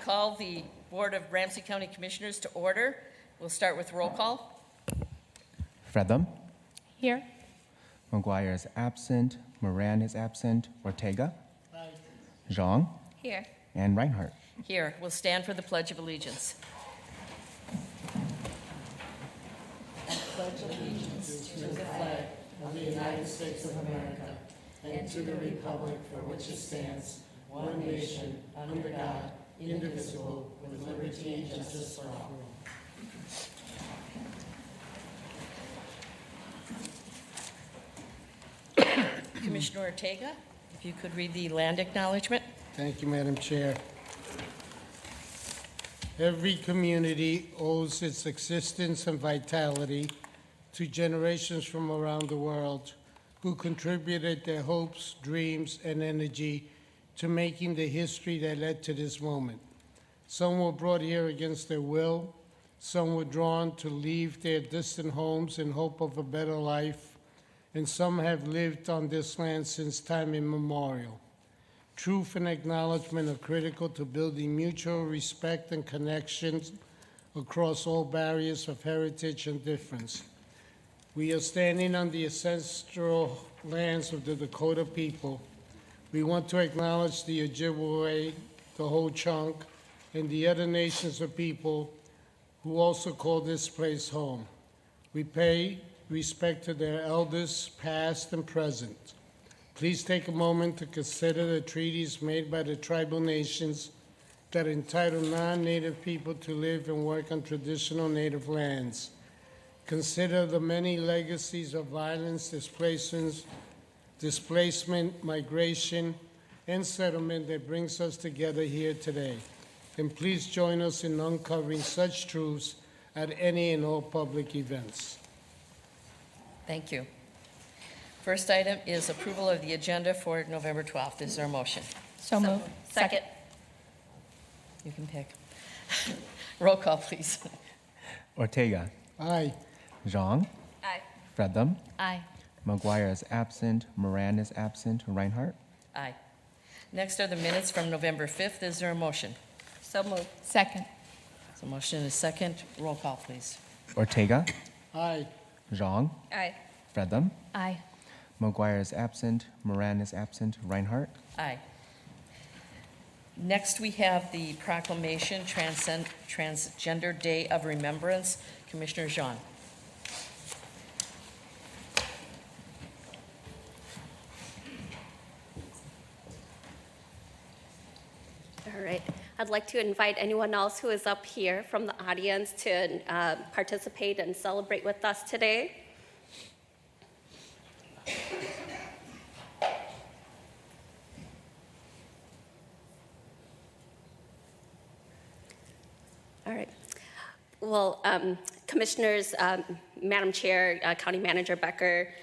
Call the Board of Ramsey County Commissioners to order. We'll start with roll call. Fretham. Here. McGuire is absent. Moran is absent. Ortega. Aye. Zhang. Here. And Reinhardt. Here. We'll stand for the Pledge of Allegiance. I pledge allegiance to the flag of the United States of America and to the republic for which it stands, one nation, under God, indivisible, with liberty and justice for all. Commissioner Ortega, if you could read the land acknowledgement. Thank you, Madam Chair. Every community owes its existence and vitality to generations from around the world who contributed their hopes, dreams, and energy to making the history that led to this moment. Some were brought here against their will. Some were drawn to leave their distant homes in hope of a better life. And some have lived on this land since time immemorial. Truth and acknowledgement are critical to building mutual respect and connections across all barriers of heritage and difference. We are standing on the ancestral lands of the Dakota people. We want to acknowledge the Ojibwe, the Ho-Chunk, and the other nations of people who also call this place home. We pay respect to their elders, past and present. Please take a moment to consider the treaties made by the tribal nations that entitle non-Native people to live and work on traditional Native lands. Consider the many legacies of violence, displacement, migration, and settlement that brings us together here today. And please join us in uncovering such truths at any and all public events. Thank you. First item is approval of the agenda for November 12th. Is there a motion? So moved. Second. You can pick. Roll call, please. Ortega. Aye. Zhang. Aye. Fredum. Aye. McGuire is absent. Moran is absent. Reinhardt. Aye. Next are the minutes from November 5th. Is there a motion? So moved. Second. So motion is second. Roll call, please. Ortega. Aye. Zhang. Aye. Fredum. Aye. McGuire is absent. Moran is absent. Reinhardt. Aye. Next, we have the proclamation, Transgender Day of Remembrance. Commissioner Jean. All right. I'd like to invite anyone else who is up here from the audience to participate and celebrate with us today. All right. Well, Commissioners, Madam Chair, County Manager Becker,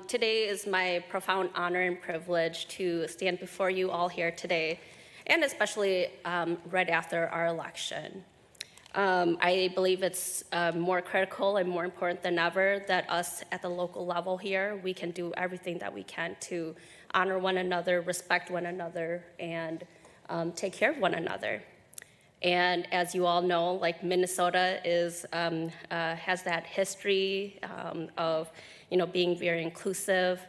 today is my profound honor and privilege to stand before you all here today, and especially right after our election. I believe it's more critical and more important than ever that us at the local level here, we can do everything that we can to honor one another, respect one another, and take care of one another. And as you all know, like Minnesota is has that history of being very inclusive,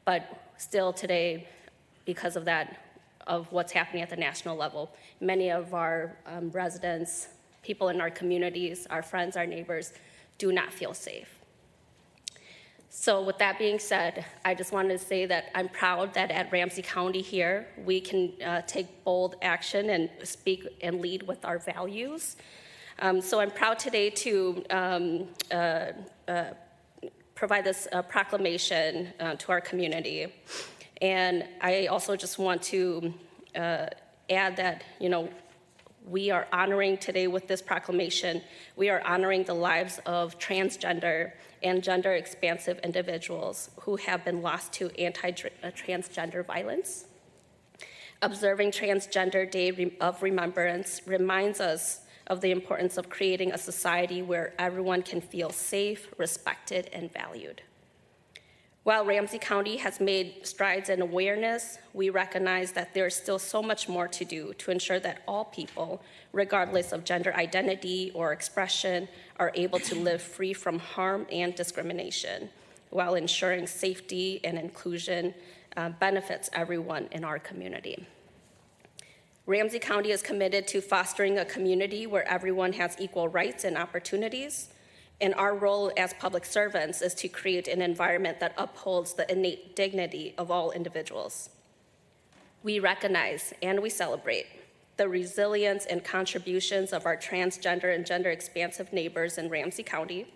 but still today, because of that, of what's happening at the national level, many of our residents, people in our communities, our friends, our neighbors, do not feel safe. So with that being said, I just wanted to say that I'm proud that at Ramsey County here, we can take bold action and speak and lead with our values. So I'm proud today to provide this proclamation to our community. And I also just want to add that, we are honoring today with this proclamation, we are honoring the lives of transgender and gender expansive individuals who have been lost to anti-transgender violence. Observing Transgender Day of Remembrance reminds us of the importance of creating a society where everyone can feel safe, respected, and valued. While Ramsey County has made strides in awareness, we recognize that there is still so much more to do to ensure that all people, regardless of gender identity or expression, are able to live free from harm and discrimination, while ensuring safety and inclusion benefits everyone in our community. Ramsey County is committed to fostering a community where everyone has equal rights and opportunities. And our role as public servants is to create an environment that upholds the innate dignity of all individuals. We recognize and we celebrate the resilience and contributions of our transgender and gender expansive neighbors in Ramsey County.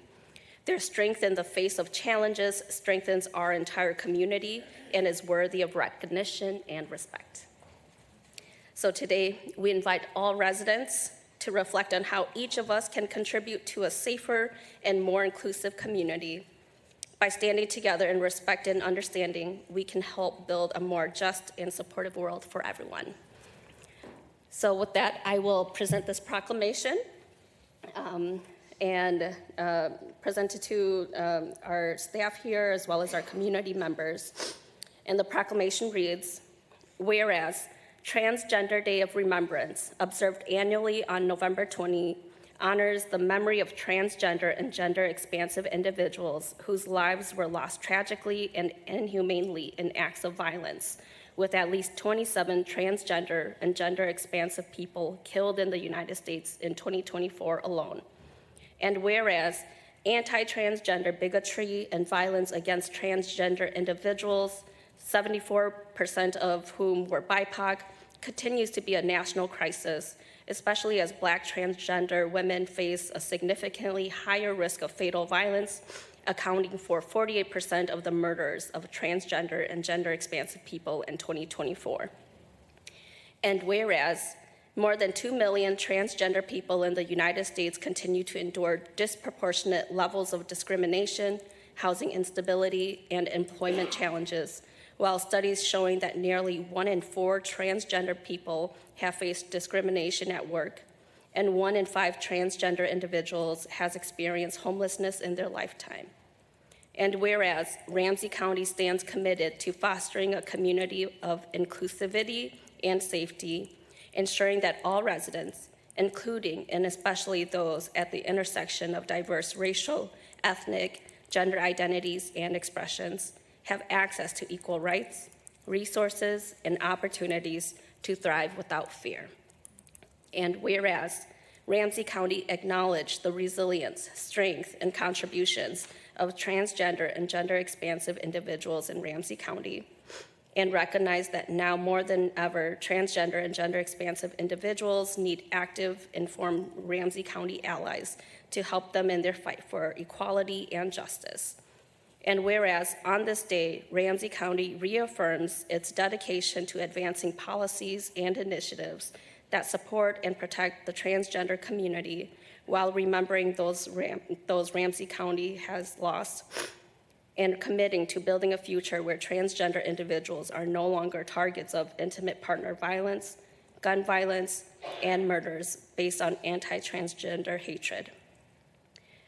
Their strength in the face of challenges strengthens our entire community and is worthy of recognition and respect. So today, we invite all residents to reflect on how each of us can contribute to a safer and more inclusive community. By standing together in respect and understanding, we can help build a more just and supportive world for everyone. So with that, I will present this proclamation and present it to our staff here as well as our community members. And the proclamation reads, Whereas Transgender Day of Remembrance, observed annually on November 20, honors the memory of transgender and gender-expansive individuals whose lives were lost tragically and inhumanely in acts of violence, with at least 27 transgender and gender-expansive people killed in the United States in 2024 alone. And whereas anti-transgender bigotry and violence against transgender individuals, 74% of whom were BIPOC, continues to be a national crisis, especially as Black transgender women face a significantly higher risk of fatal violence, accounting for 48% of the murders of transgender and gender-expansive people in 2024. And whereas more than 2 million transgender people in the United States continue to endure disproportionate levels of discrimination, housing instability, and employment challenges, while studies showing that nearly 1 in 4 transgender people have faced discrimination at work, and 1 in 5 transgender individuals has experienced homelessness in their lifetime. And whereas Ramsey County stands committed to fostering a community of inclusivity and safety, ensuring that all residents, including and especially those at the intersection of diverse racial, ethnic, gender identities, and expressions, have access to equal rights, resources, and opportunities to thrive without fear. And whereas Ramsey County acknowledged the resilience, strength, and contributions of transgender and gender-expansive individuals in Ramsey County, and recognized that now more than ever, transgender and gender-expansive individuals need active, informed Ramsey County allies to help them in their fight for equality and justice. And whereas on this day, Ramsey County reaffirms its dedication to advancing policies and initiatives that support and protect the transgender community while remembering those Ramsey County has lost, and committing to building a future where transgender individuals are no longer targets of intimate partner violence, gun violence, and murders based on anti-transgender hatred.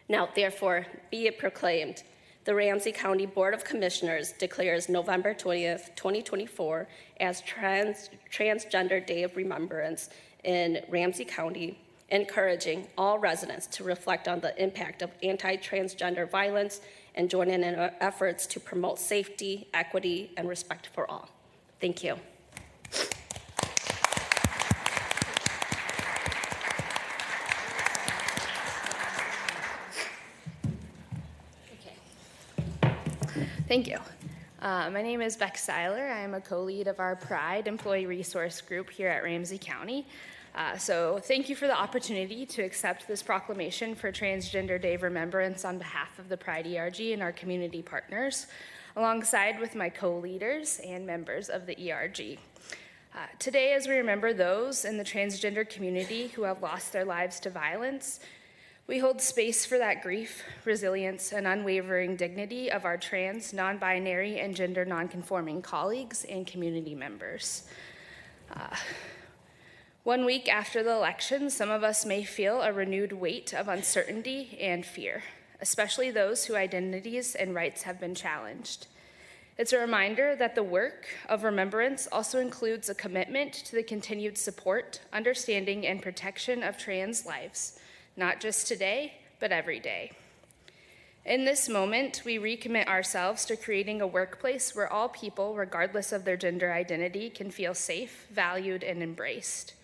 Now, therefore, be it proclaimed, the Ramsey County Board of Commissioners declares November 20th, 2024 as Transgender Day of Remembrance in Ramsey County, encouraging all residents to reflect on the impact of anti-transgender violence and join in efforts to promote safety, equity, and respect for all. Thank you. Thank you. My name is Beck Seiler. I am a co-lead of our Pride Employee Resource Group here at Ramsey County. So thank you for the opportunity to accept this proclamation for Transgender Day of Remembrance on behalf of the Pride ERG and our community partners, alongside with my co-leaders and members of the ERG. Today, as we remember those in the transgender community who have lost their lives to violence, we hold space for that grief, resilience, and unwavering dignity of our trans, non-binary, and gender non-conforming colleagues and community members. 1 week after the election, some of us may feel a renewed weight of uncertainty and fear, especially those whose identities and rights have been challenged. It's a reminder that the work of remembrance also includes a commitment to the continued support, understanding, and protection of trans lives, not just today, but every day. In this moment, we recommit ourselves to creating a workplace where all people, regardless of their gender identity, can feel safe, valued, and embraced.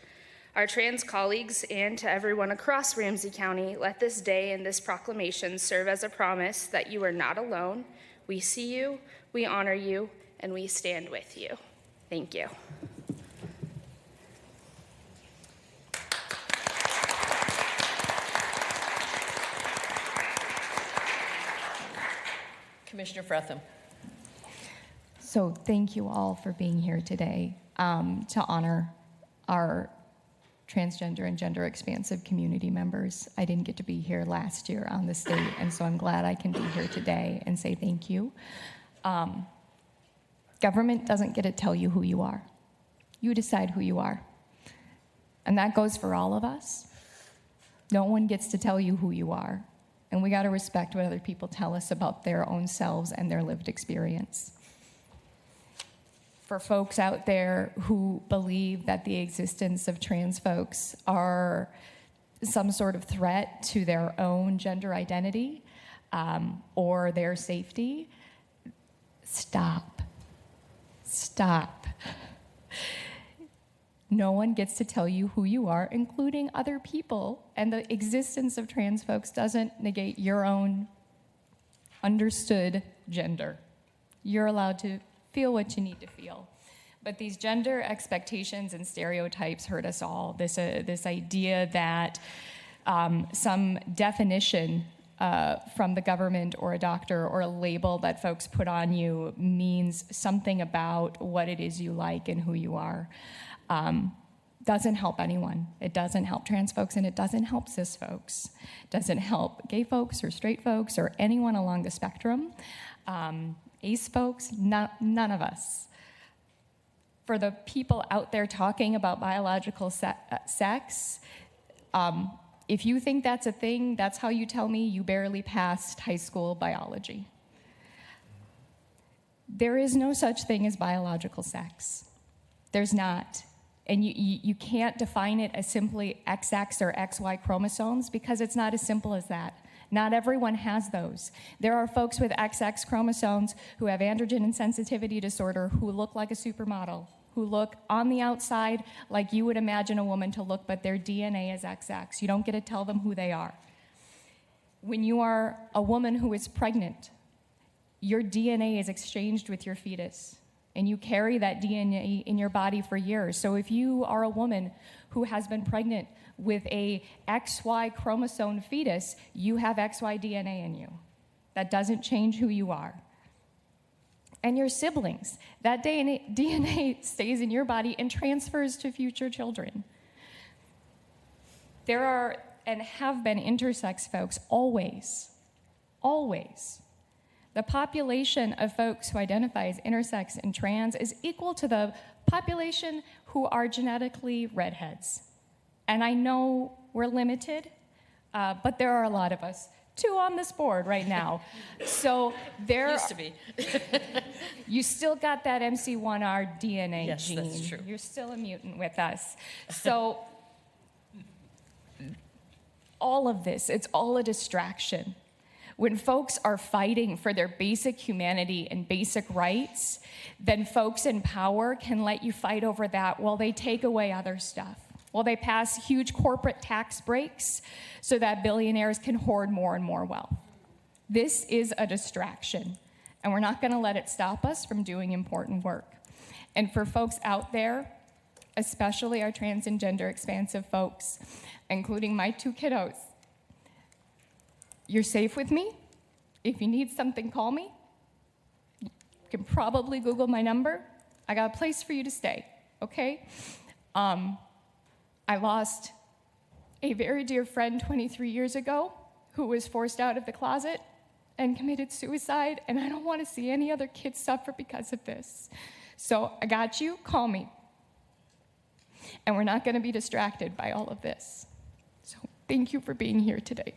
Our trans colleagues and to everyone across Ramsey County, let this day and this proclamation serve as a promise that you are not alone. We see you, we honor you, and we stand with you. Thank you. Commissioner Fretham. So thank you all for being here today to honor our transgender and gender expansive community members. I didn't get to be here last year on this date, and so I'm glad I can be here today and say thank you. Government doesn't get to tell you who you are. You decide who you are. And that goes for all of us. No one gets to tell you who you are. And we got to respect what other people tell us about their own selves and their lived experience. For folks out there who believe that the existence of trans folks are some sort of threat to their own gender identity or their safety, stop. Stop. No one gets to tell you who you are, including other people, and the existence of trans folks doesn't negate your own understood gender. You're allowed to feel what you need to feel. But these gender expectations and stereotypes hurt us all. This idea that some definition from the government or a doctor or a label that folks put on you means something about what it is you like and who you are doesn't help anyone. It doesn't help trans folks, and it doesn't help cis folks. It doesn't help gay folks or straight folks or anyone along the spectrum. Ace folks, none of us. For the people out there talking about biological sex, if you think that's a thing, that's how you tell me you barely passed high school biology. There is no such thing as biological sex. There's not. And you can't define it as simply XX or XY chromosomes because it's not as simple as that. Not everyone has those. There are folks with XX chromosomes who have androgen insensitivity disorder who look like a supermodel, who look on the outside like you would imagine a woman to look, but their DNA is XX. You don't get to tell them who they are. When you are a woman who is pregnant, your DNA is exchanged with your fetus, and you carry that DNA in your body for years. So if you are a woman who has been pregnant with a XY chromosome fetus, you have XY DNA in you. That doesn't change who you are. And your siblings, that DNA stays in your body and transfers to future children. There are and have been intersex folks always. The population of folks who identify as intersex and trans is equal to the population who are genetically redheads. And I know we're limited, but there are a lot of us. 2 on this board right now. So there Used to be. you still got that MC1R DNA Yes, gene. that's true. You're still a mutant with us. So all of this, it's all a distraction. When folks are fighting for their basic humanity and basic rights, then folks in power can let you fight over that while they take away other stuff. While they pass huge corporate tax breaks so that billionaires can hoard more and more wealth. This is a distraction, and we're not going to let it stop us from doing important work. And for folks out there, especially our trans and gender expansive folks, including my 2 kiddos, you're safe with me. If you need something, call me. You can probably Google my number. I got a place for you to stay, okay? I lost a very dear friend 23 years ago who was forced out of the closet and committed suicide, and I don't want to see any other kids suffer because of this. So I got you, call me. And we're not going to be distracted by all of this. So thank you for being here today.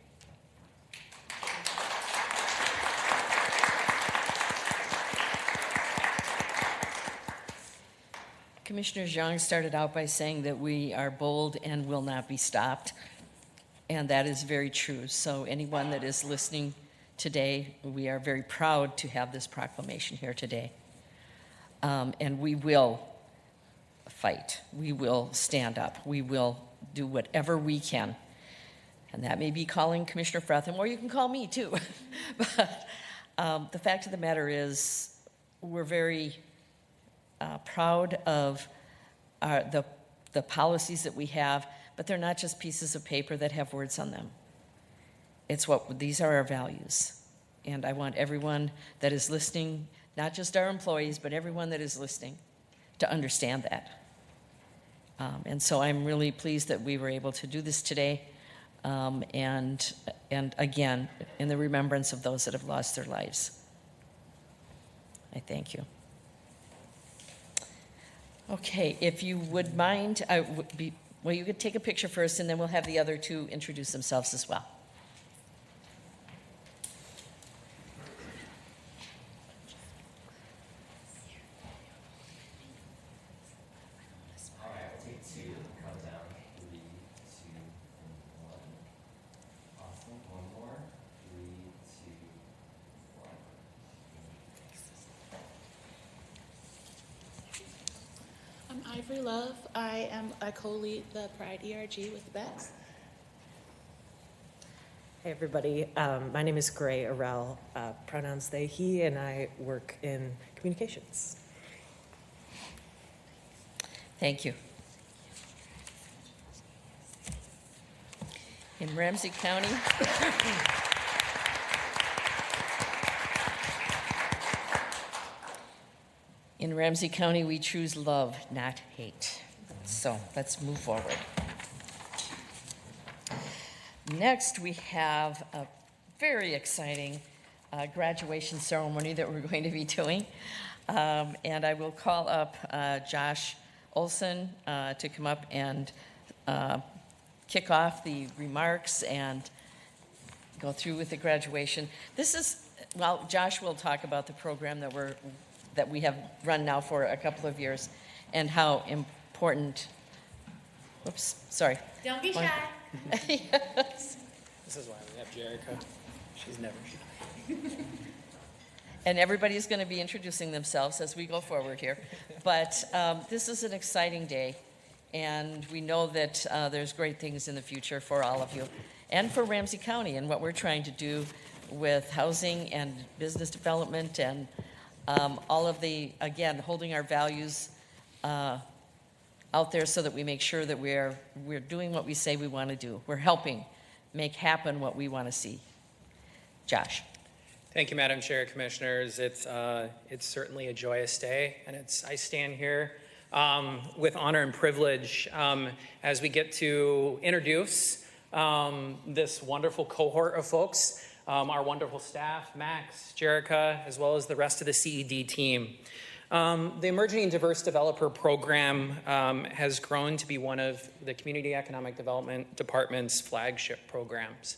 Commissioner Zhang started out by saying that we are bold and will not be stopped, and that is very true. So anyone that is listening today, we are very proud to have this proclamation here today. And we will fight. We will stand up. We will do whatever we can. And that may be calling Commissioner Fretham, or you can call me too. But the fact of the matter is, we're very proud of the policies that we have, but they're not just pieces of paper that have words on them. These are our values. And I want everyone that is listening, not just our employees, but everyone that is listening, to understand that. And so I'm really pleased that we were able to do this today. And again, in the remembrance of those that have lost their lives. I thank you. Okay, if you would mind, you could take a picture first, and then we'll have the other 2 introduce themselves as well. Free Love. I co-lead the Pride ERG with Bex. Hey everybody, my name is Gray Arel, pronouns they, he, and I work in communications. Thank you. In Ramsey County, we choose love, not hate. So let's move forward. Next, we have a very exciting graduation ceremony that we're going to be doing. And I will call up Josh Olson to come up and kick off the remarks and go through with the graduation. This is, well, Josh will talk about the program that we have run now for a couple of years and how important, whoops, sorry. Don't be shy. Yes. This is why we have Jerica. She's never shy. And everybody's going to be introducing themselves as we go forward here. But this is an exciting day, and we know that there's great things in the future for all of you and for Ramsey County and what we're trying to do with housing and business development and all of the, again, holding our values out there so that we make sure that we're doing what we say we want to do. We're helping make happen what we want to see. Josh. Thank you, Madam Chair, Commissioners. It's certainly a joyous day, and I stand here with honor and privilege as we get to introduce this wonderful cohort of folks, our wonderful staff, Max, Jerica, as well as the rest of the CED team. The Emerging and Diverse Developer Program has grown to be one of the Community Economic Development Department's flagship programs.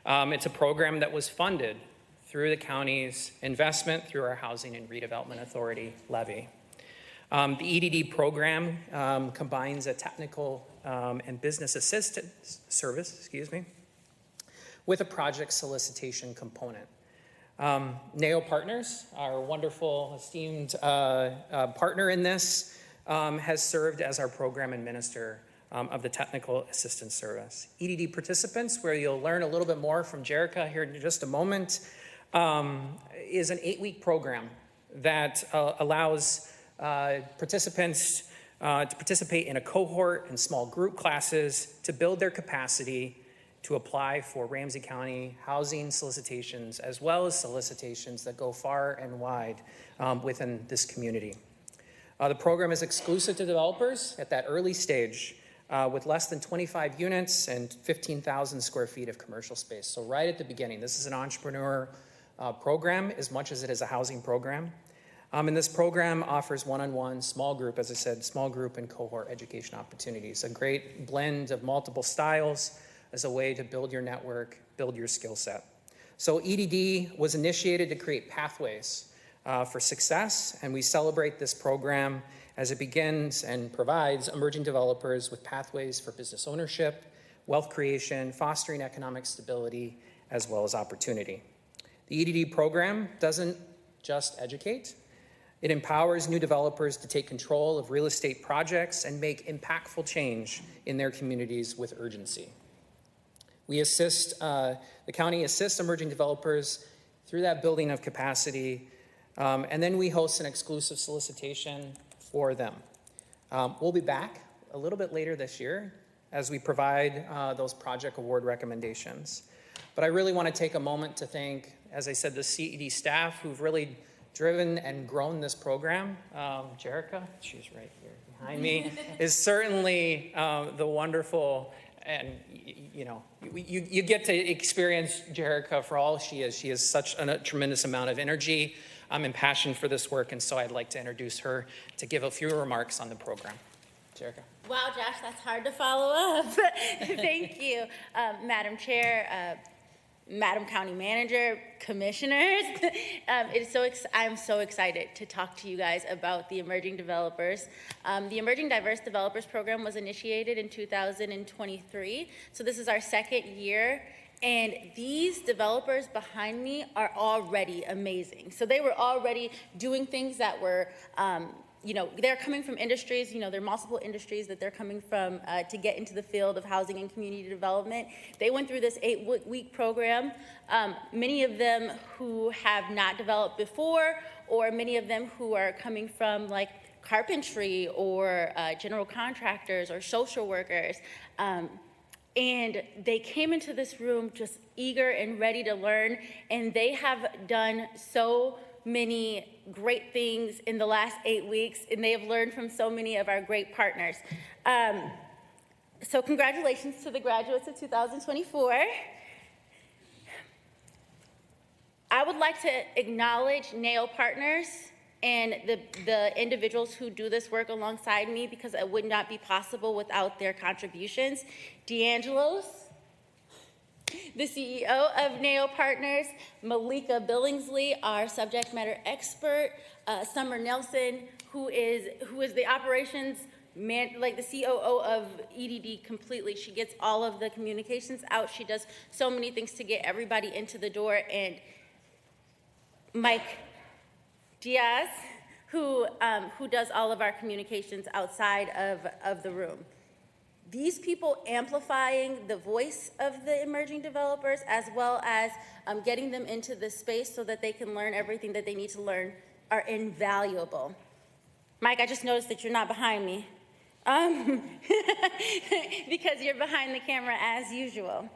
It's a program that was funded through the county's investment through our Housing and Redevelopment Authority levy. The EDD program combines a technical and business assistance service, with a project solicitation component. NAO Partners, our wonderful, esteemed partner in this, has served as our program administrator of the Technical Assistance Service. EDD participants, where you'll learn a little bit more from Jerica here in just a moment, is an 8-week program that allows participants to participate in a cohort and small group classes to build their capacity to apply for Ramsey County housing solicitations, as well as solicitations that go far and wide within this community. The program is exclusive to developers at that early stage with less than 25 units and 15,000 square feet of commercial space. So right at the beginning, this is an entrepreneur program as much as it is a housing program. And this program offers one-on-one, small group, as I said, small group and cohort education opportunities, a great blend of multiple styles as a way to build your network, build your skill set. So EDD was initiated to create pathways for success, and we celebrate this program as it begins and provides emerging developers with pathways for business ownership, wealth creation, fostering economic stability, as well as opportunity. The EDD program doesn't just educate, it empowers new developers to take control of real estate projects and make impactful change in their communities with urgency. We assist, the county assists emerging developers through that building of capacity, and then we host an exclusive solicitation for them. We'll be back a little bit later this year as we provide those project award recommendations. But I really want to take a moment to thank, as I said, the CED staff who've really driven and grown this program. Jerica, she's right here behind me, is certainly the wonderful, and you know, you get to experience Jerica for all she is. She has such a tremendous amount of energy and passion for this work, and so I'd like to introduce her to give a few remarks on the program. Jerica. Wow, Josh, that's hard to follow up. Thank you, Madam Chair, Madam County Manager, Commissioners. I'm so excited to talk to you guys about the Emerging Developers. The Emerging Diverse Developers Program was initiated in 2023, so this is our second year. And these developers behind me are already amazing. So they were already doing things that were they're coming from industries, there are multiple industries that they're coming from to get into the field of housing and community development. They went through this 8-week program. Many of them who have not developed before, or many of them who are coming from like carpentry or general contractors or social workers. And they came into this room just eager and ready to learn, and they have done so many great things in the last 8 weeks, and they have learned from so many of our great partners. So congratulations to the graduates of 2024. I would like to acknowledge NAO partners and the individuals who do this work alongside me, because it would not be possible without their contributions. D'Angelo's, the CEO of NAO Partners, Malika Billingsley, our subject matter expert, Summer Nelson, who is the operations like the COO of EDD completely. She gets all of the communications out. She does so many things to get everybody into the door. And Mike Diaz, who does all of our communications outside of the room. These people amplifying the voice of the emerging developers, as well as getting them into this space so that they can learn everything that they need to learn, are invaluable. Mike, I just noticed that you're not behind me, because you're behind the camera as usual.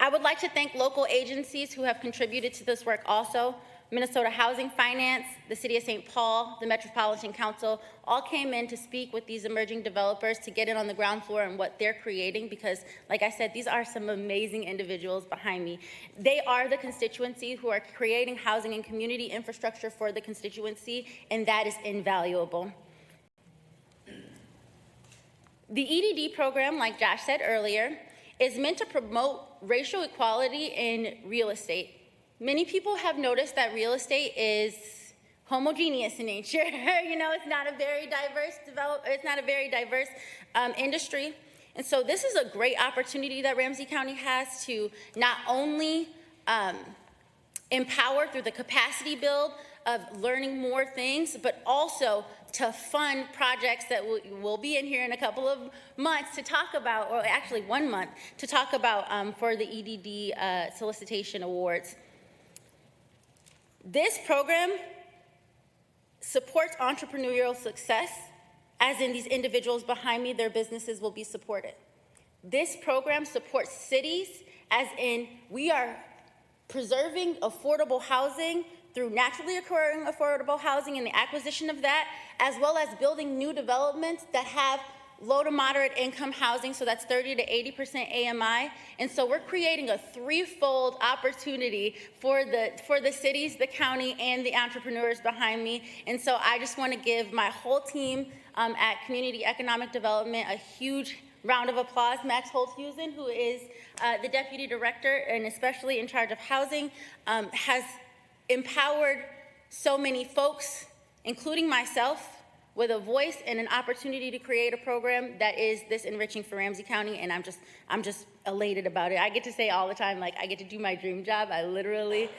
I would like to thank local agencies who have contributed to this work also. Minnesota Housing Finance, the City of St. Paul, the Metropolitan Council, all came in to speak with these emerging developers to get in on the ground floor and what they're creating, because, like I said, these are some amazing individuals behind me. They are the constituency who are creating housing and community infrastructure for the constituency, and that is invaluable. The EDD program, like Josh said earlier, is meant to promote racial equality in real estate. Many people have noticed that real estate is homogeneous in nature. It's not a very diverse industry. And so this is a great opportunity that Ramsey County has to not only empower through the capacity build of learning more things, but also to fund projects that will be in here in a couple of months to talk about, or actually 1 month, to talk about for the EDD solicitation awards. This program supports entrepreneurial success, as in these individuals behind me, their businesses will be supported. This program supports cities, as in we are preserving affordable housing through naturally occurring affordable housing and the acquisition of that, as well as building new developments that have low to moderate income housing, so that's 30 to 80% AMI. And so we're creating a threefold opportunity for the cities, the county, and the entrepreneurs behind me. And so I just want to give my whole team at Community Economic Development a huge round of applause. Max Holthusen, who is the Deputy Director and especially in charge of housing, has empowered so many folks, including myself, with a voice and an opportunity to create a program that is this enriching for Ramsey County, and I'm just elated about it. I get to say all the time, like, I get to do my dream job. I literally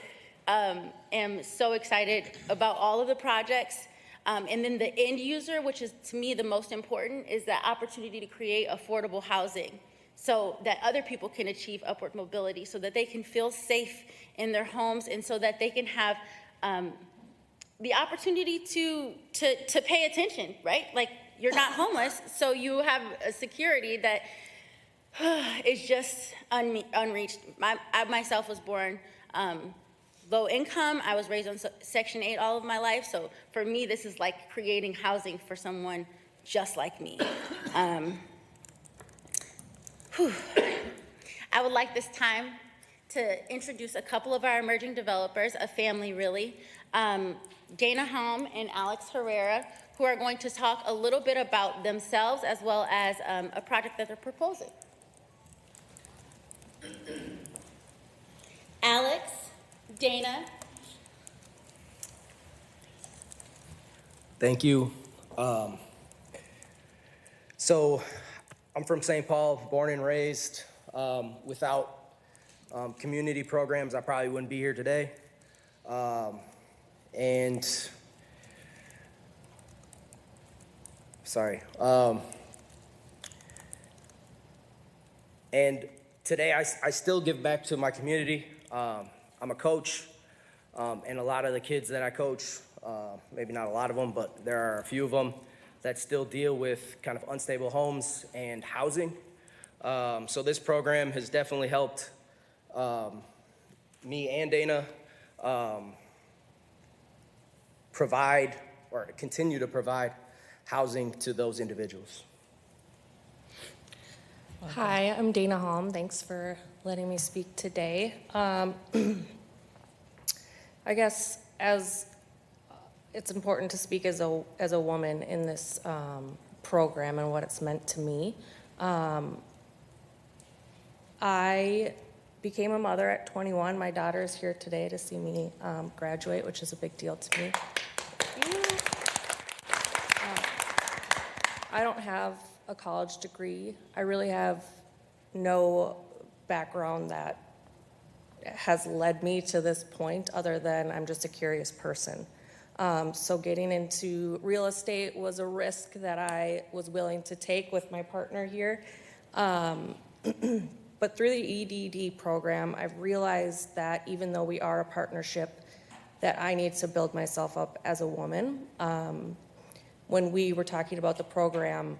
am so excited about all of the projects. And then the end user, which is to me the most important, is that opportunity to create affordable housing so that other people can achieve upward mobility, so that they can feel safe in their homes, and so that they can have the opportunity to pay attention, right? Like, you're not homeless, so you have a security that is just unreached. I myself was born low income. I was raised on Section 8 all of my life, so for me, this is like creating housing for someone just like me. I would like this time to introduce a couple of our emerging developers, a family really. Dana Holm and Alex Herrera, who are going to talk a little bit about themselves as well as a project that they're proposing. Alex, Dana. Thank you. So I'm from St. Paul, born and raised. Without community programs, I probably wouldn't be here today. And sorry. And today I still give back to my community. I'm a coach, and a lot of the kids that I coach, maybe not a lot of them, but there are a few of them that still deal with kind of unstable homes and housing. So this program has definitely helped me and Dana provide or continue to provide housing to those individuals. Hi, I'm Dana Holm. Thanks for letting me speak today. I guess as it's important to speak as a woman in this program and what it's meant to me. I became a mother at 21. My daughter is here today to see me graduate, which is a big deal to me. I don't have a college degree. I really have no background that has led me to this point other than I'm just a curious person. So getting into real estate was a risk that I was willing to take with my partner here. But through the EDD program, I've realized that even though we are a partnership, that I need to build myself up as a woman. When we were talking about the program,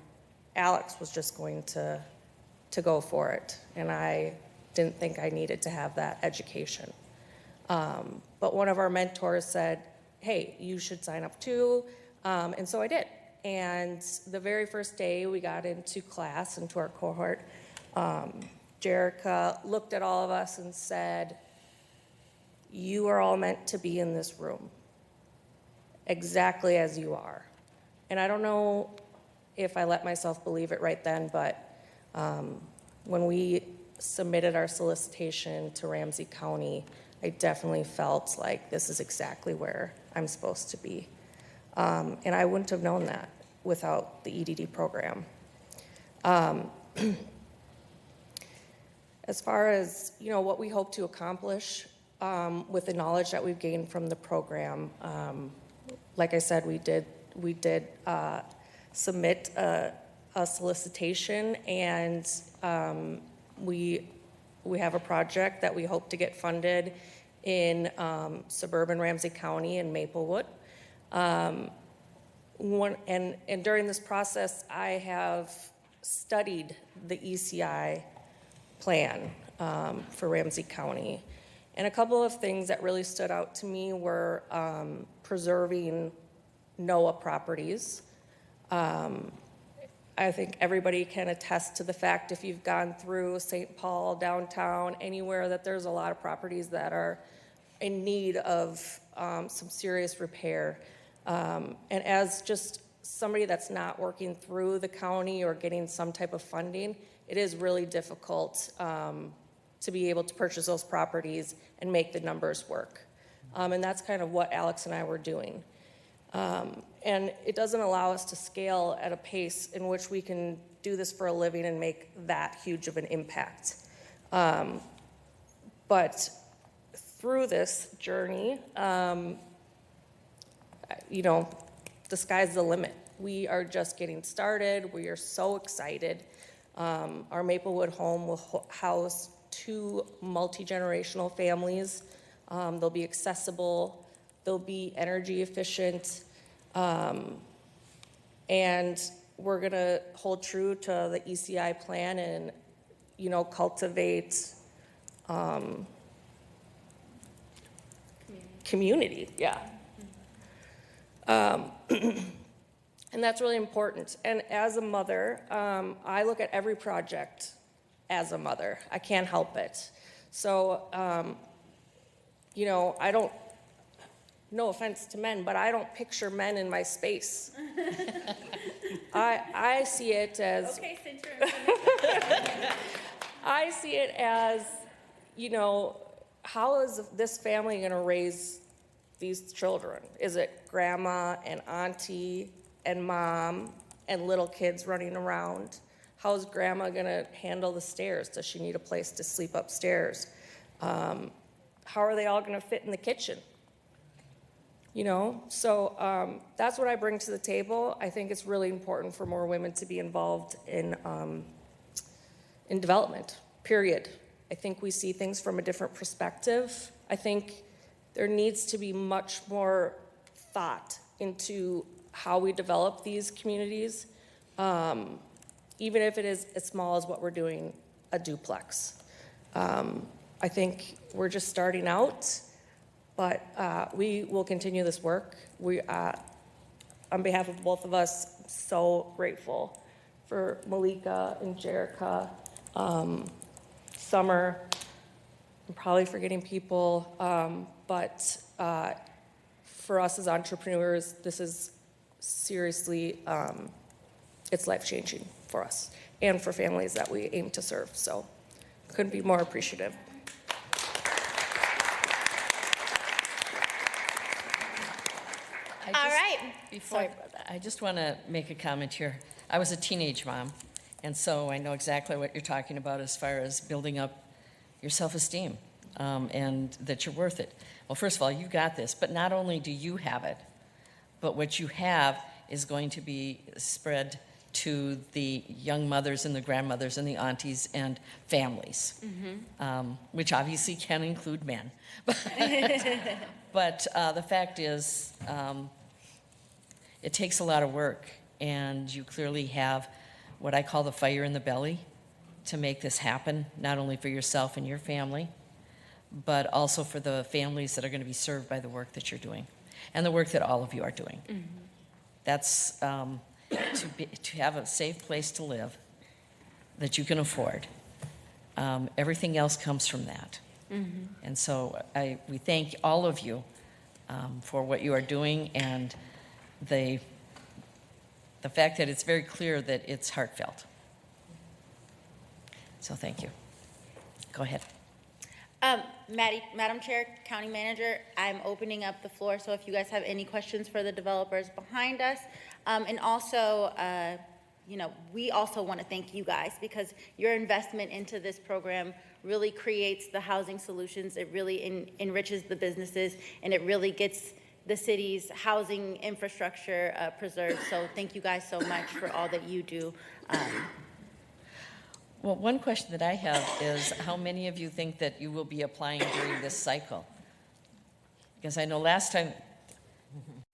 Alex was just going to go for it, and I didn't think I needed to have that education. But one of our mentors said, hey, you should sign up too, and so I did. And the very first day we got into class, into our cohort, Jerica looked at all of us and said, you are all meant to be in this room, exactly as you are. And I don't know if I let myself believe it right then, but when we submitted our solicitation to Ramsey County, I definitely felt like this is exactly where I'm supposed to be. And I wouldn't have known that without the EDD program. As far as what we hope to accomplish with the knowledge that we've gained from the program, like I said, we did submit a solicitation, and we have a project that we hope to get funded in suburban Ramsey County in Maplewood. And during this process, I have studied the ECI plan for Ramsey County. And a couple of things that really stood out to me were preserving NOAA properties. I think everybody can attest to the fact, if you've gone through St. Paul, downtown, anywhere, that there's a lot of properties that are in need of some serious repair. And as just somebody that's not working through the county or getting some type of funding, it is really difficult to be able to purchase those properties and make the numbers work. And that's kind of what Alex and I were doing. And it doesn't allow us to scale at a pace in which we can do this for a living and make that huge of an impact. But through this journey, the sky's the limit. We are just getting started. We are so excited. Our Maplewood home will house 2 multi-generational families. They'll be accessible. They'll be energy efficient. And we're going to hold true to the ECI plan and, cultivate community. Yeah. And that's really important. And as a mother, I look at every project as a mother. I can't help it. So, I don't, no offense to men, but I don't picture men in my space. I see it as, Okay, center. I see it as, how is this family going to raise these children? Is it grandma and auntie and mom and little kids running around? How's grandma going to handle the stairs? Does she need a place to sleep upstairs? How are they all going to fit in the kitchen? you know? So that's what I bring to the table. I think it's really important for more women to be involved in development, period. I think we see things from a different perspective. I think there needs to be much more thought into how we develop these communities, even if it is as small as what we're doing, a duplex. I think we're just starting out, but we will continue this work. We, on behalf of both of us, I'm so grateful for Malika and Jerica, Summer. I'm probably forgetting people, but for us as entrepreneurs, this is seriously, it's life-changing for us and for families that we aim to serve. So couldn't be more appreciative. All right. Sorry about that. I just want to make a comment here. I was a teenage mom, and so I know exactly what you're talking about as far as building up your self-esteem and that you're worth it. Well, first of all, you got this, but not only do you have it, but what you have is going to be spread to the young mothers and the grandmothers and the aunties and families, which obviously can include men. But the fact is, it takes a lot of work, and you clearly have what I call the fire in the belly to make this happen, not only for yourself and your family, but also for the families that are going to be served by the work that you're doing and the work that all of you are doing. That's to have a safe place to live that you can afford. Everything else comes from that. And so we thank all of you for what you are doing and the fact that it's very clear that it's heartfelt. So thank you. Go ahead. Madam Chair, County Manager, I'm opening up the floor, so if you guys have any questions for the developers behind us, and also, you know, we also want to thank you guys because your investment into this program really creates the housing solutions. It really enriches the businesses, and it really gets the city's housing infrastructure preserved. So thank you guys so much for all that you do. Well, one question that I have is how many of you think that you will be applying during this cycle? Because I know last time,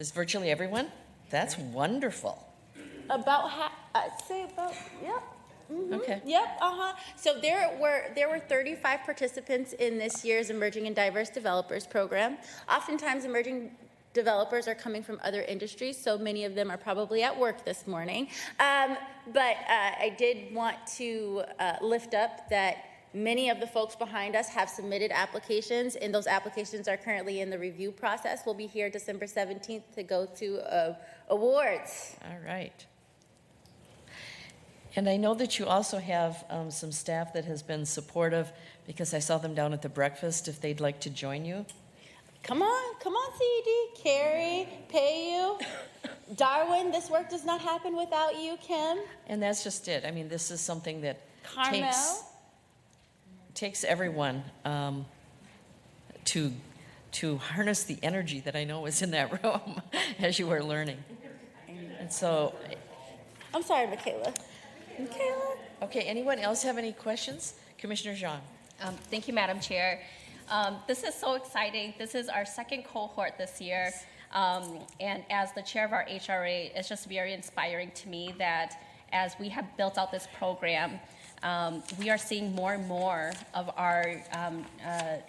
is virtually everyone? That's wonderful. About I'd say about, yep. Okay. Yep, So there were 35 participants in this year's Emerging and Diverse Developers Program. Oftentimes, emerging developers are coming from other industries, so many of them are probably at work this morning. But I did want to lift up that many of the folks behind us have submitted applications, and those applications are currently in the review process. We'll be here December 17th to go to awards. All right. And I know that you also have some staff that has been supportive because I saw them down at the breakfast if they'd like to join you. Come on, CED. Carrie, Payu, Darwin, this work does not happen without you, Kim. And that's just it. I mean, this is something that Carmel. takes everyone to harness the energy that I know is in that room as you were learning. And so... I'm sorry, Michaela. Okay, anyone else have any questions? Commissioner Jean. Thank you, Madam Chair. This is so exciting. This is our second cohort this year. And as the chair of our HRA, it's just very inspiring to me that as we have built out this program, we are seeing more and more of our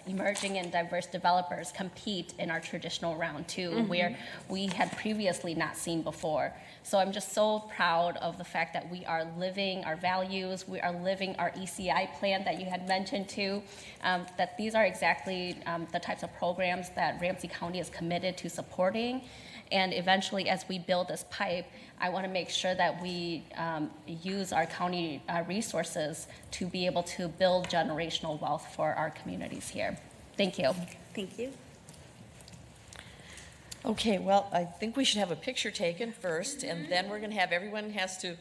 emerging and diverse developers compete in our traditional round two, where we had previously not seen before. So I'm just so proud of the fact that we are living our values, we are living our ECI plan that you had mentioned too, that these are exactly the types of programs that Ramsey County is committed to supporting. And eventually, as we build this pipe, I want to make sure that we use our county resources to be able to build generational wealth for our communities here. Thank you. Thank you. Okay, well, I think we should have a picture taken first, and then we're going to have everyone has to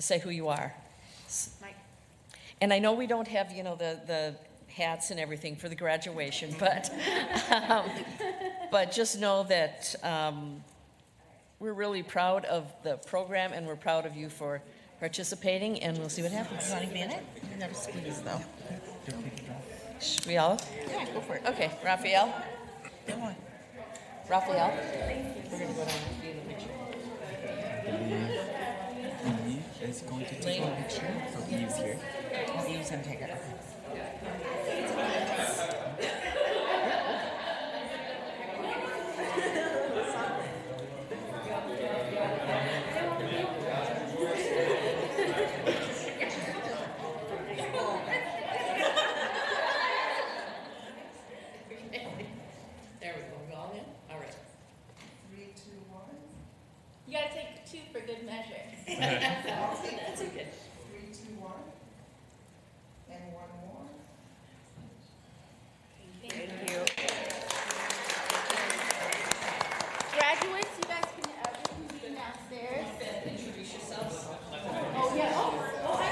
say who you are. Mike. And I know we don't have, you know, the hats and everything for the graduation, but But just know that we're really proud of the program, and we're proud of you for participating, and we'll see what happens. You want to be in it? You never squeeze, though. Should we all? Yeah, go for it. Okay, Raphael? Come on. Raphael? We're going to go down and be in the picture. Eve is going to take a picture. So Eve's here. Oh, Eve's going to take it. There we go. We all in? All right. 3, 2, 1. You gotta take 2 for good measure. That's okay. 3, 2, 1. And one more. Thank you. Graduates, you guys can be downstairs. Introduce yourselves. Oh, yeah. Oh, I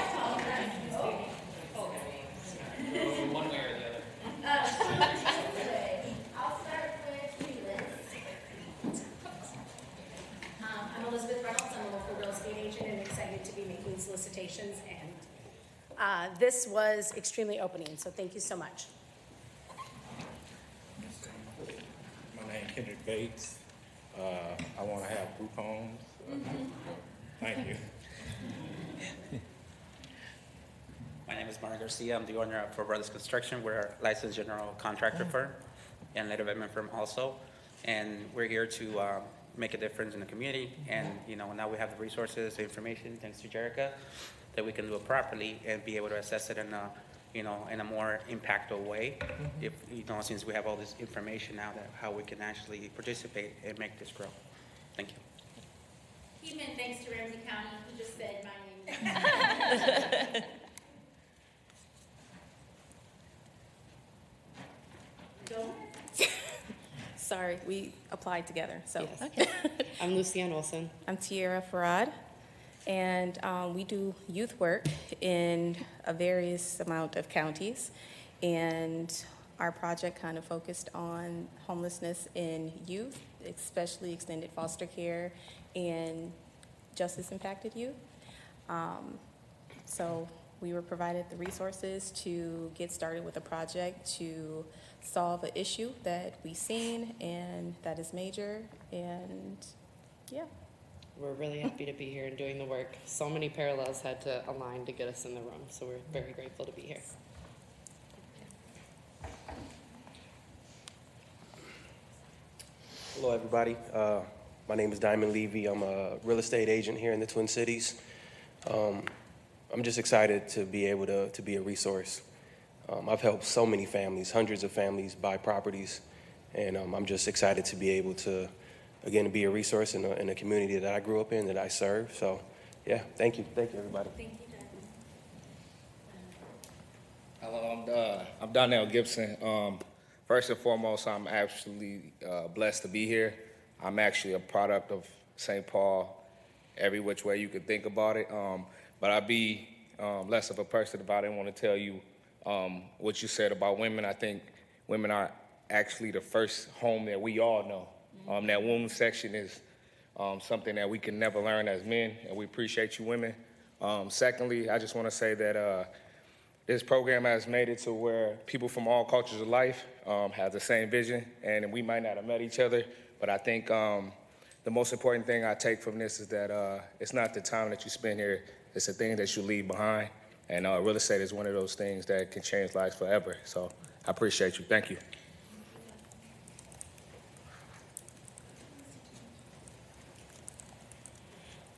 One way or the other. I'll start with Felix. I'm Elizabeth Reynolds. I'm a local real estate agent and excited to be making solicitations. And this was extremely opening, so thank you so much. My name is Kendrick Bates. I want to have group homes. Thank you. My name is Mario Garcia. I'm the owner of Four Brothers Construction. We're a licensed general contractor firm and a development firm also. And we're here to make a difference in the community. And now we have the resources, the information, thanks to Jerica, that we can do it properly and be able to assess it in a in a more impactful way. If since we have all this information now, that how we can actually participate and make this grow. Thank you. He meant thanks to Ramsey County. He just said my name. Sorry, we applied together, so. Yes. Okay. I'm Lucianne Olson. I'm Tierra Farad, and we do youth work in a various amount of counties. And our project kind of focused on homelessness in youth, especially extended foster care and justice-impacted youth. So we were provided the resources to get started with a project to solve an issue that we've seen and that is major, and yeah. We're really happy to be here and doing the work. So many parallels had to align to get us in the room, so we're very grateful to be here. Hello, everybody. My name is Diamond Levy. I'm a real estate agent here in the Twin Cities. I'm just excited to be able to be a resource. I've helped so many families, hundreds of families buy properties, and I'm just excited to be able to, again, be a resource in a community that I grew up in, that I serve. So, yeah, thank you. Thank you, everybody. Thank you, Hello, I'm Donnell Gibson. First and foremost, I'm absolutely blessed to be here. I'm actually a product of St. Paul, every which way you could think about it. But I'd be less of a person if I didn't want to tell you what you said about women. I think women are actually the first home that we all know. That womb section is something that we can never learn as men, and we appreciate you women. Secondly, I just want to say that this program has made it to where people from all cultures of life have the same vision, and we might not have met each other, but I think the most important thing I take from this is that it's not the time that you spend here, it's the thing that you leave behind. And real estate is one of those things that can change lives forever. So I appreciate you. Thank you.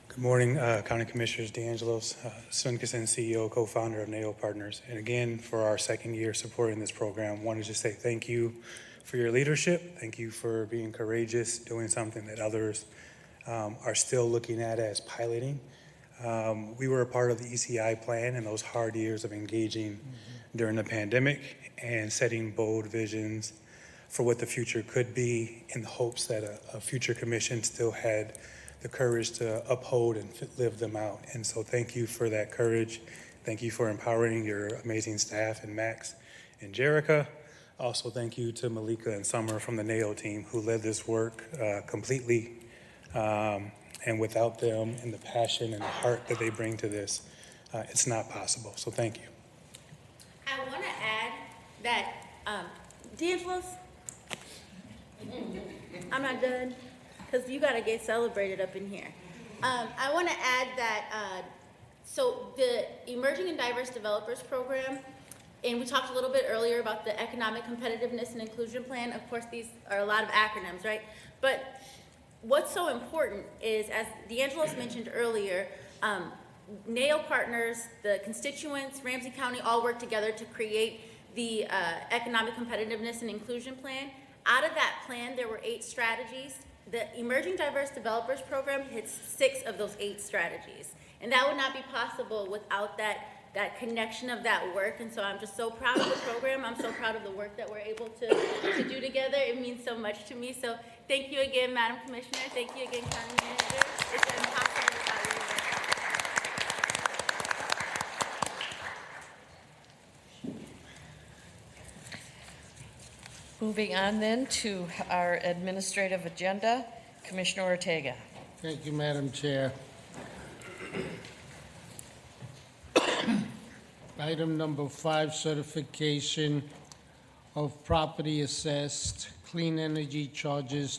Good morning, County Commissioners. DeAngelos, Sunkasen, CEO, co-founder of NAO Partners. And again, for our second year supporting this program, wanted to say thank you for your leadership. Thank you for being courageous, doing something that others are still looking at as piloting. We were a part of the ECI plan in those hard years of engaging during the pandemic and setting bold visions for what the future could be, in the hopes that a future commission still had the courage to uphold and live them out. And so thank you for that courage. Thank you for empowering your amazing staff and Max and Jerica. Also, thank you to Malika and Summer from the NAO team who led this work completely. And without them and the passion and the heart that they bring to this, it's not possible. So thank you. I want to add that, D'Angelo's, I'm not done, because you got to get celebrated up in here. I want to add that, so the Emerging and Diverse Developers Program, and we talked a little bit earlier about the Economic Competitiveness and Inclusion Plan. Of course, these are a lot of acronyms, right? But what's so important is, as D'Angelo's mentioned earlier, NAO partners, the constituents, Ramsey County all work together to create the Economic Competitiveness and Inclusion Plan. Out of that plan, there were 8 strategies. The Emerging Diverse Developers Program hits 6 of those 8 strategies. And that would not be possible without that connection of that work. And so I'm just so proud of the program. I'm so proud of the work that we're able to do together. It means so much to me. So thank you again, Madam Commissioner. Thank you again, County Manager. It's impossible without you. Moving on then to our administrative agenda, Commissioner Ortega. Thank you, Madam Chair. Item number 5, certification of property assessed clean energy charges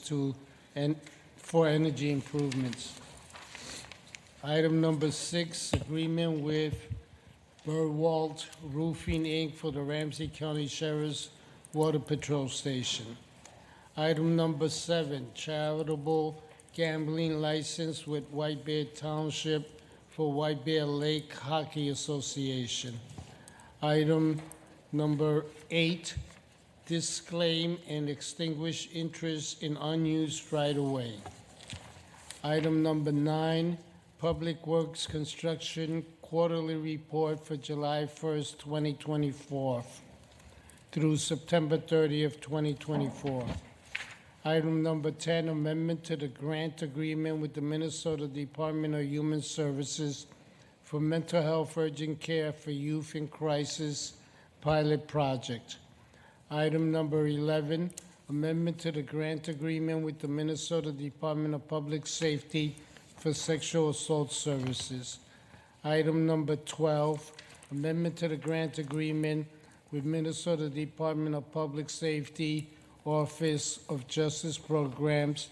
for energy improvements. Item number 6, agreement with Burwalt Roofing, Inc. for the Ramsey County Sheriff's Water Patrol Station. Item number 7, charitable gambling license with White Bear Township for White Bear Lake Hockey Association. Item number 8, disclaim and extinguish interest in unused right-of-way. Item number 9, Public Works Construction Quarterly Report for July 1st, 2024 through September 30th, 2024. Item number 10, amendment to the grant agreement with the Minnesota Department of Human Services for Mental Health Urgent Care for Youth in Crisis Pilot Project. Item number 11, amendment to the grant agreement with the Minnesota Department of Public Safety for Sexual Assault Services. Item number 12, amendment to the grant agreement with Minnesota Department of Public Safety, Office of Justice Programs,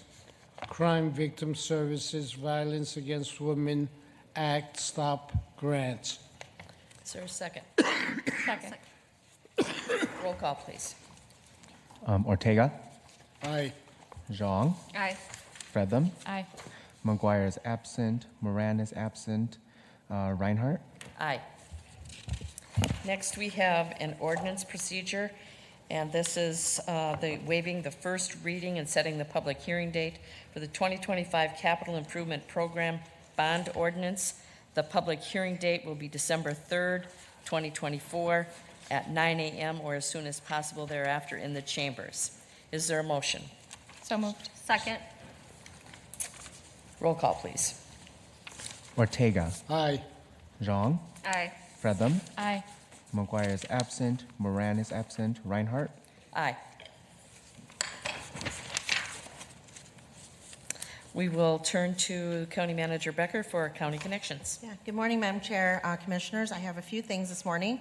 Crime Victim Services, Violence Against Women Act Stop Grants. Is there a second? Second. Roll call, please. Ortega, Aye. Zhang, Aye. Fretham, Aye. McGuire is absent, Moran is absent, Reinhardt. Aye. Next, we have an ordinance procedure, and this is the waiving the first reading and setting the public hearing date for the 2025 Capital Improvement Program Bond Ordinance. The public hearing date will be December 3rd, 2024 at 9 a.m. or as soon as possible thereafter in the chambers. Is there a motion? So moved. Second. Roll call, please. Ortega, Aye. Zhang, Aye. Fretham, Aye. McGuire is absent, Moran is absent, Reinhardt. Aye. We will turn to County Manager Becker for County Connections. Yeah. Good morning, Madam Chair, Commissioners. I have a few things this morning.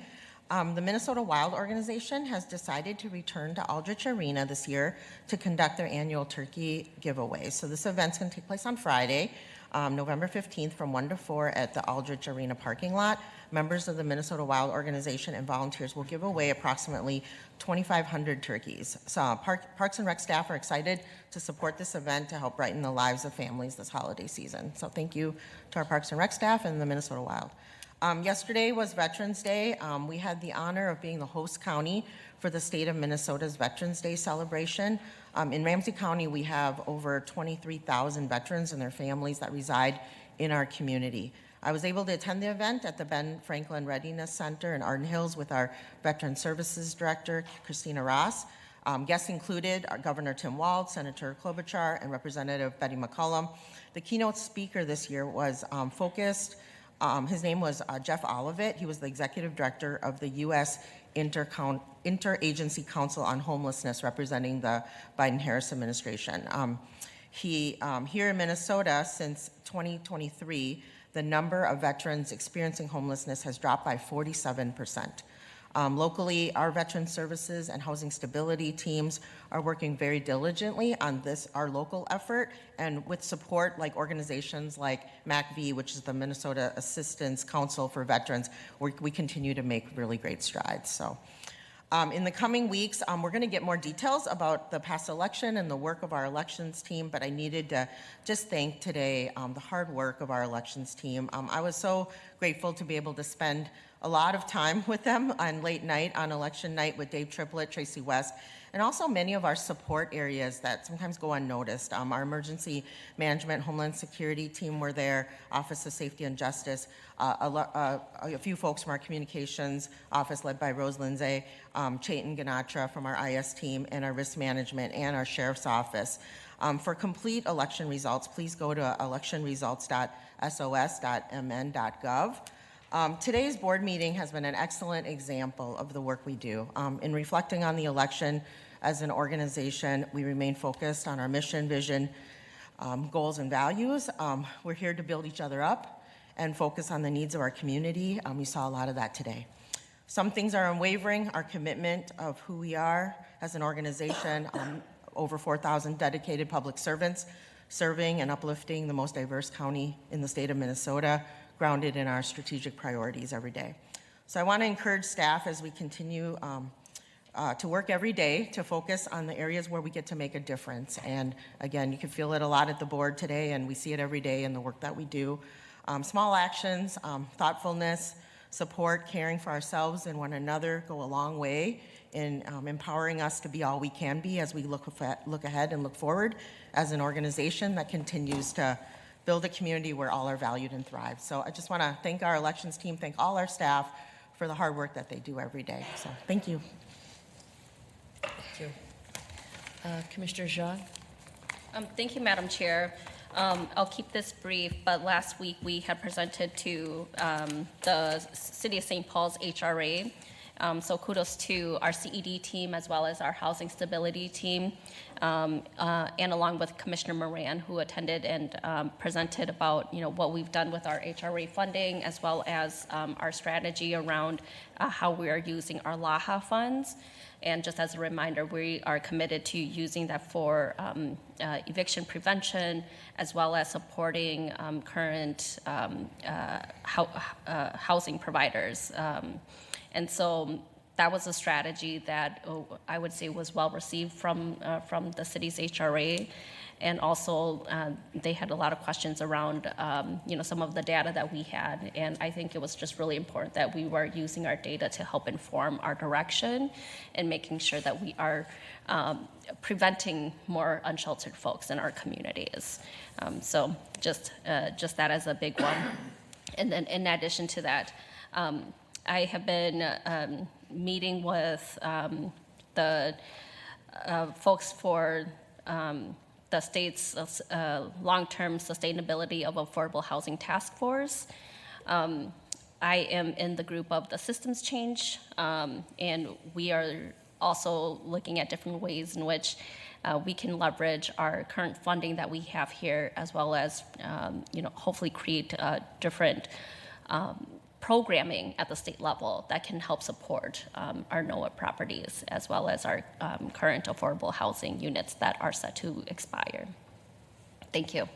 The Minnesota Wild Organization has decided to return to Aldrich Arena this year to conduct their annual turkey giveaway. So this event's going to take place on Friday, November 15th from 1 to 4 at the Aldrich Arena parking lot. Members of the Minnesota Wild Organization and volunteers will give away approximately 2,500 turkeys. So Parks and Rec staff are excited to support this event to help brighten the lives of families this holiday season. So thank you to our Parks and Rec staff and the Minnesota Wild. Yesterday was Veterans Day. We had the honor of being the host county for the state of Minnesota's Veterans Day celebration. In Ramsey County, we have over 23,000 veterans and their families that reside in our community. I was able to attend the event at the Ben Franklin Readiness Center in Arden Hills with our Veteran Services Director, Christina Ross. Guests included our Governor Tim Walz, Senator Klobuchar, and Representative Betty McCollum. The keynote speaker this year was focused His name was Jeff Olivet. He was the executive director of the U.S. Interagency Council on Homelessness, representing the Biden-Harris administration. Here in Minnesota, since 2023, the number of veterans experiencing homelessness has dropped by 47%. Locally, our veteran services and housing stability teams are working very diligently on our local effort, and with support like organizations like MACV, which is the Minnesota Assistance Council for Veterans, we continue to make really great strides. So, in the coming weeks, we're going to get more details about the past election and the work of our elections team, but I needed to just thank today the hard work of our elections team. I was so grateful to be able to spend a lot of time with them on late night, on election night with Dave Triplett, Tracy West, and also many of our support areas that sometimes go unnoticed. Our emergency management, Homeland Security team were there, Office of Safety and Justice, a few folks from our communications office led by Rose Lindsay, Chayton Ganatra from our IS team, and our risk management and our sheriff's office. For complete election results, please go to electionresults.sos.mn.gov. Today's board meeting has been an excellent example of the work we do. In reflecting on the election as an organization, we remain focused on our mission, vision, goals, and values. We're here to build each other up and focus on the needs of our community. We saw a lot of that today. Some things are unwavering, our commitment of who we are as an organization, over 4,000 dedicated public servants serving and uplifting the most diverse county in the state of Minnesota, grounded in our strategic priorities every day. So I want to encourage staff as we continue to work every day to focus on the areas where we get to make a difference. And again, you can feel it a lot at the board today, and we see it every day in the work that we do. Small actions, thoughtfulness, support, caring for ourselves and one another go a long way in empowering us to be all we can be as we look ahead and look forward as an organization that continues to build a community where all are valued and thrive. So I just want to thank our elections team, thank all our staff for the hard work that they do every day. So thank you. Thank you. Commissioner Zhang? Thank you, Madam Chair. I'll keep this brief, but last week we had presented to the City of St. Paul's HRA. So kudos to our CED team as well as our housing stability team, and along with Commissioner Moran, who attended and presented about what we've done with our HRA funding as well as our strategy around how we are using our LAHA funds. And just as a reminder, we are committed to using that for eviction prevention as well as supporting current housing providers. And so that was a strategy that I would say was well received from the city's HRA. And also they had a lot of questions around some of the data that we had. And I think it was just really important that we were using our data to help inform our direction and making sure that we are preventing more unsheltered folks in our communities. So just that as a big one. And then in addition to that, I have been meeting with the folks for the state's long-term sustainability of affordable housing task force. I am in the group of the systems change, and we are also looking at different ways in which we can leverage our current funding that we have here, as well as hopefully create different programming at the state level that can help support our NOAA properties, as well as our current affordable housing units that are set to expire. Thank you.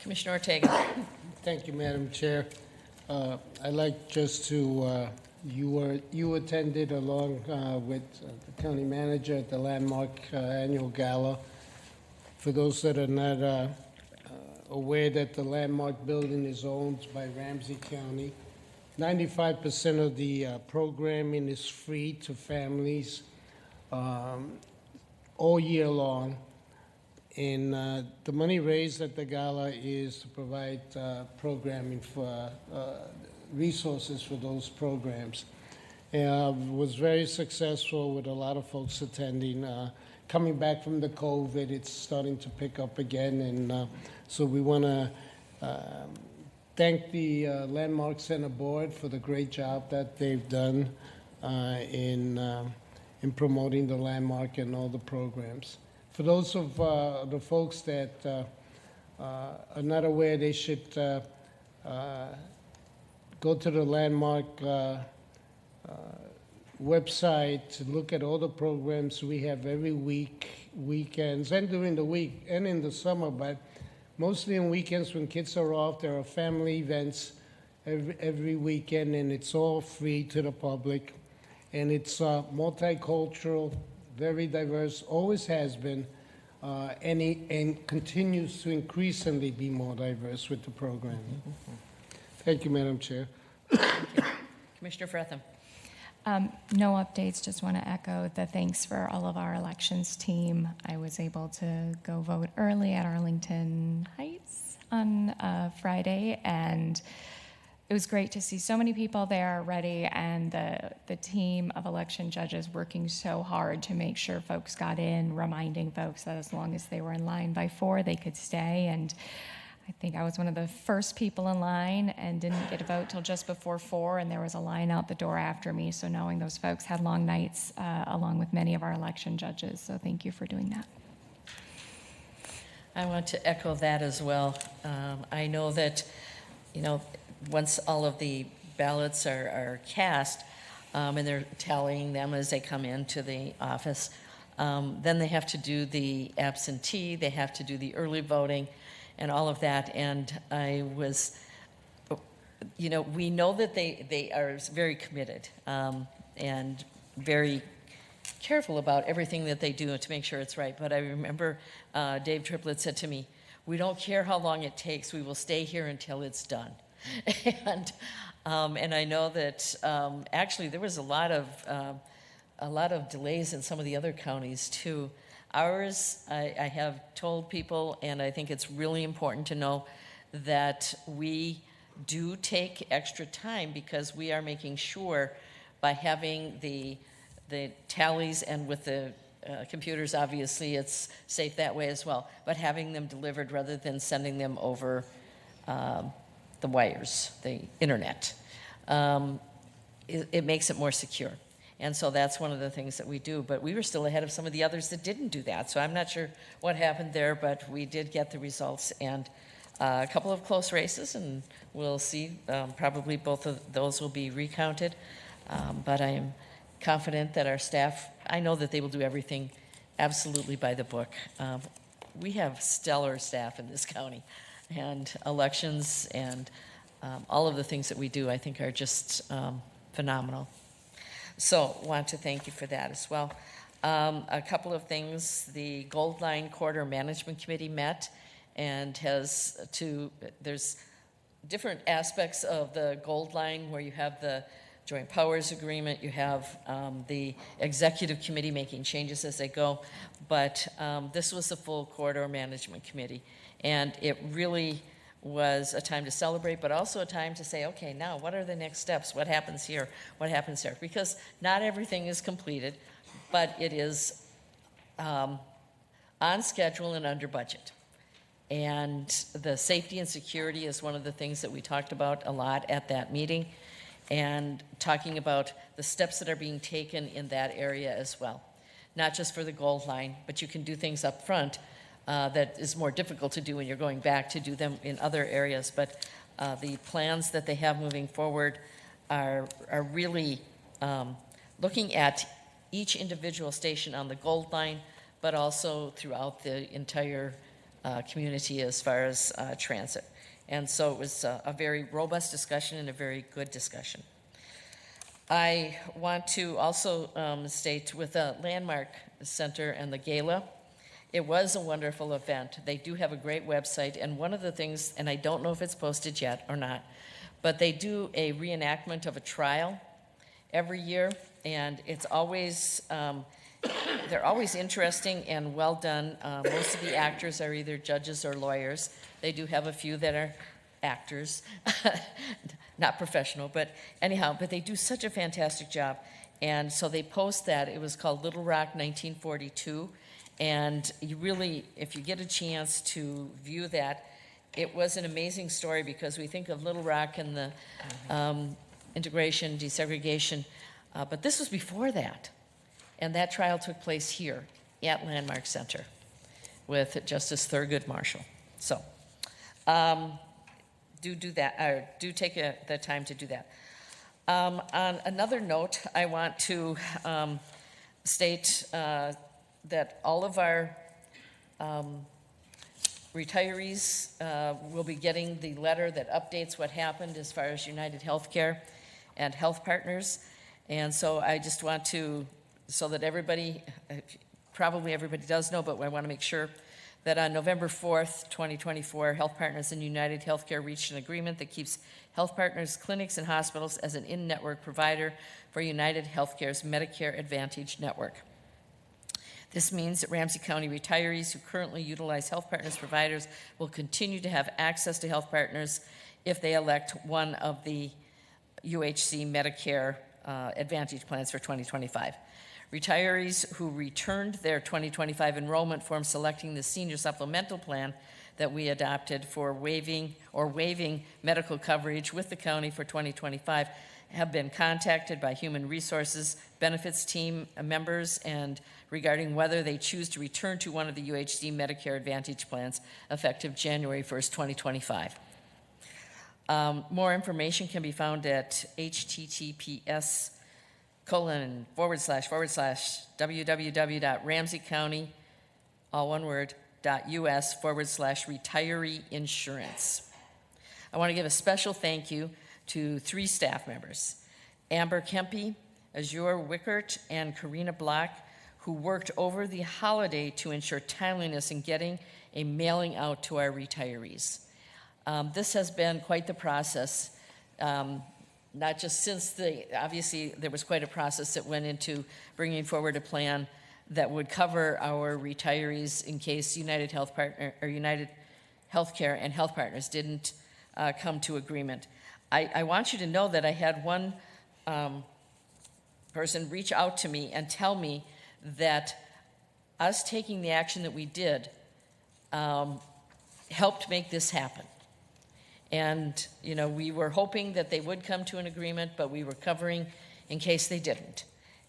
Commissioner Ortega. Thank you, Madam Chair. I'd like just to, you attended along with the county manager at the Landmark Annual Gala. For those that are not aware that the Landmark building is owned by Ramsey County. 95% of the programming is free to families all year long. And the money raised at the gala is to provide programming for resources for those programs. And was very successful with a lot of folks attending. Coming back from the COVID, it's starting to pick up again, and so we want to thank the Landmark Center Board for the great job that they've done in promoting the landmark and all the programs. For those of the folks that are not aware, they should go to the Landmark website to look at all the programs we have every week, weekends, and during the week, and in the summer, but mostly on weekends when kids are off. There are family events every weekend, and it's all free to the public. And it's multicultural, very diverse, always has been, and continues to increasingly be more diverse with the programming. Thank you, Madam Chair. Commissioner Fretham. No updates, just want to echo the thanks for all of our elections team. I was able to go vote early at Arlington Heights on Friday, and it was great to see so many people there ready, and the team of election judges working so hard to make sure folks got in, reminding folks that as long as they were in line by 4, they could stay. And I think I was one of the first people in line and didn't get a vote till just before 4, and there was a line out the door after me. So knowing those folks had long nights, along with many of our election judges. So thank you for doing that. I want to echo that as well. I know that, once all of the ballots are cast, and they're tallying them as they come into the office, then they have to do the absentee, they have to do the early voting, and all of that. And I was, we know that they are very committed and very careful about everything that they do to make sure it's right. But I remember Dave Triplett said to me, "We don't care how long it takes, we will stay here until it's done." And I know that actually there was a lot of delays in some of the other counties too. Ours, I have told people, and I think it's really important to know that we do take extra time because we are making sure by having the tallies, and with the computers, obviously it's safe that way as well, but having them delivered rather than sending them over the wires, the internet, it makes it more secure. And so that's one of the things that we do. But we were still ahead of some of the others that didn't do that. So I'm not sure what happened there, but we did get the results, and a couple of close races, and we'll see. Probably both of those will be recounted. But I am confident that our staff, I know that they will do everything absolutely by the book. We have stellar staff in this county, and elections and all of the things that we do, I think, are just phenomenal. So want to thank you for that as well. A couple of things. The Gold Line Corridor Management Committee met and there's different aspects of the Gold Line where you have the Joint Powers Agreement, you have the Executive Committee making changes as they go, but this was the full Corridor Management Committee, and it really was a time to celebrate, but also a time to say, okay, now what are the next steps? What happens here? What happens there? Because not everything is completed, but it is on schedule and under budget. And the safety and security is one of the things that we talked about a lot at that meeting, and talking about the steps that are being taken in that area as well. Not just for the Gold Line, but you can do things up front that is more difficult to do when you're going back to do them in other areas. But the plans that they have moving forward are really looking at each individual station on the Gold Line, but also throughout the entire community as far as transit. And so it was a very robust discussion and a very good discussion. I want to also state with the Landmark Center and the gala, it was a wonderful event. They do have a great website, and one of the things, and I don't know if it's posted yet or not, but they do a reenactment of a trial every year, and it's always, they're always interesting and well done. Most of the actors are either judges or lawyers. They do have a few that are actors, not professional, but anyhow, but they do such a fantastic job. And so they post that. It was called Little Rock 1942. And you really, if you get a chance to view that, it was an amazing story because we think of Little Rock and the integration, desegregation, but this was before that. And that trial took place here at Landmark Center with Justice Thurgood Marshall. So do that, or do take the time to do that. On another note, I want to state that all of our retirees will be getting the letter that updates what happened as far as United Healthcare and Health Partners. And so I just want to, so that everybody, probably everybody does know, but I want to make sure that on November 4th, 2024, Health Partners and United Healthcare reached an agreement that keeps Health Partners clinics and hospitals as an in-network provider for United Healthcare's Medicare Advantage network. This means that Ramsey County retirees who currently utilize Health Partners providers will continue to have access to Health Partners if they elect one of the UHC Medicare Advantage plans for 2025. Retirees who returned their 2025 enrollment form selecting the senior supplemental plan that we adopted for waiving medical coverage with the county for 2025 have been contacted by Human Resources Benefits team members and regarding whether they choose to return to one of the UHC Medicare Advantage plans effective January 1st, 2025. More information can be found at https://www.ramseycounty, all one word, .us/retiree insurance. I want to give a special thank you to 3 staff members, Amber Kempe, Azure Wickert, and Karina Block, who worked over the holiday to ensure timeliness in getting a mailing out to our retirees. This has been quite the process, not just since obviously there was quite a process that went into bringing forward a plan that would cover our retirees in case United Healthcare and Health Partners didn't come to agreement. I want you to know that I had one person reach out to me and tell me that us taking the action that we did helped make this happen. And, you know, we were hoping that they would come to an agreement, but we were covering in case they didn't.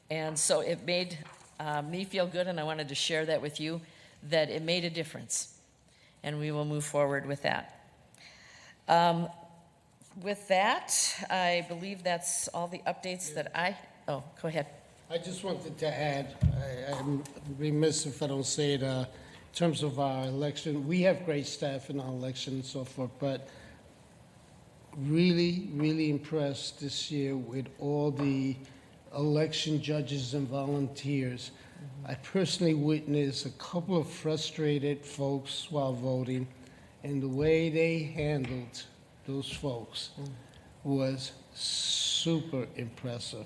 And so it made me feel good, and I wanted to share that with you, that it made a difference. And we will move forward with that. With that, I believe that's all the updates that go ahead. I just wanted to add, I'm remiss if I don't say it, in terms of our election, we have great staff in our election and so forth, but really, really impressed this year with all the election judges and volunteers. I personally witnessed a couple of frustrated folks while voting, and the way they handled those folks was super impressive.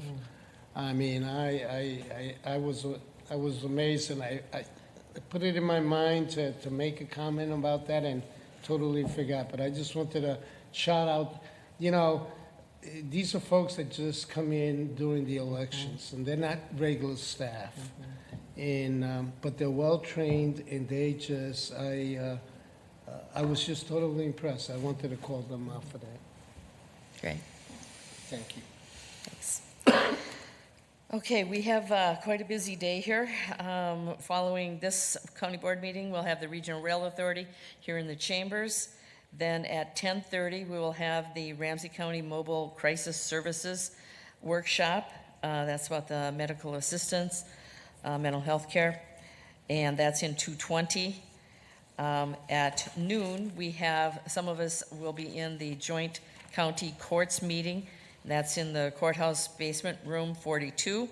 I mean, I was amazed, and I put it in my mind to make a comment about that and totally forgot. But I just wanted to shout out, you know, these are folks that just come in during the elections, and they're not regular staff. And but they're well trained, and they just I was just totally impressed. I wanted to call them out for that. Great. Thank you. Thanks. Okay, we have quite a busy day here. Following this county board meeting, we'll have the Regional Rail Authority here in the chambers. Then at 10:30, we will have the Ramsey County Mobile Crisis Services Workshop. That's about the medical assistance, mental health care, and that's in 220. At noon, we have, some of us will be in the Joint County Courts meeting. That's in the courthouse basement, room 42.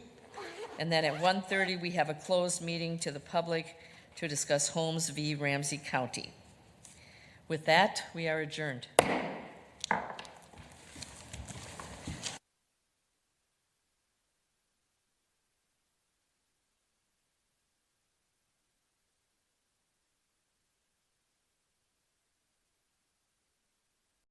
And then at 1:30, we have a closed meeting to the public to discuss Holmes v. Ramsey County. With that, we are adjourned.